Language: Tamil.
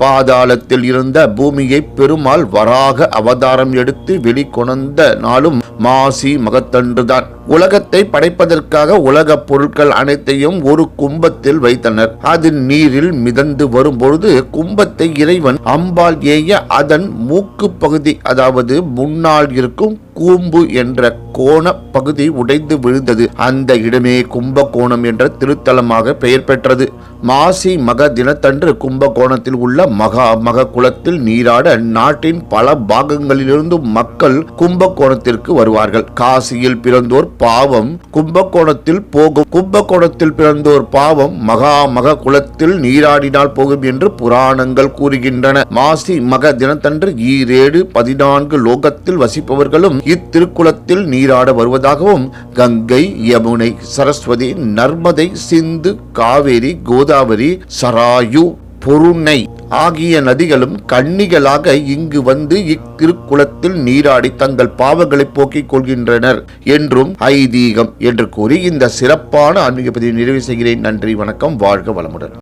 பாதாளத்தில் இருந்த பூமியை பெருமாள் வராக அவதாரம் எடுத்து வெளிக்கொணர்ந்த நாளும் மாசி மகத்தன்றுதான். உலகத்தை படைப்பதற்காக உலக பொருட்கள் அனைத்தையும் ஒரு கும்பத்தில் வைத்தனர். அது நீரில் மிதந்து வரும்பொழுது கும்பத்தை இறைவன் அம்பாள் ஏய அதன் மூக்கு பகுதி, அதாவது முன்னால் இருக்கும் கூம்பு என்ற கோண பகுதி உடைந்து விழுந்தது. அந்த இடமே கும்பகோணம் என்ற திருத்தலமாக பெயர் பெற்றது. மாசி மக தினத்தன்று கும்பகோணத்தில் உள்ள மக குளத்தில் நீராட நாட்டின் பல பாகங்களிலிருந்து மக்கள் கும்பகோணத்திற்கு வருவார்கள். காசியில் பிறந்தோர் பாவம் கும்பகோணத்தில் போகும், கும்பகோணத்தில் பிறந்தோர் பாவம் மக குளத்தில் நீராடினால் போகும் என்று புராணங்கள் கூறுகின்றன. மாசி மக தினத்தன்று 14 லோகத்தில் வசிப்பவர்களும் இத்திருக்குளத்தில் நீராட வருவதாகவும் கங்கை, யமுனை, சரஸ்வதி, நர்மதை, சிந்து, காவேரி, கோதாவரி, சராயு, பொருணை ஆகிய நதிகளும் கன்னிகளாக இங்கு வந்து இத்திருக்குளத்தில் நீராடி தங்கள் பாவங்களை போக்கிக் கொள்கின்றனர் என்றும் ஐதீகம் என்று கூறி இந்த சிறப்பான ஆன்மீக பதிவை நிறைவு செய்கிறேன். நன்றி, வணக்கம், வாழ்க வளமுடன்.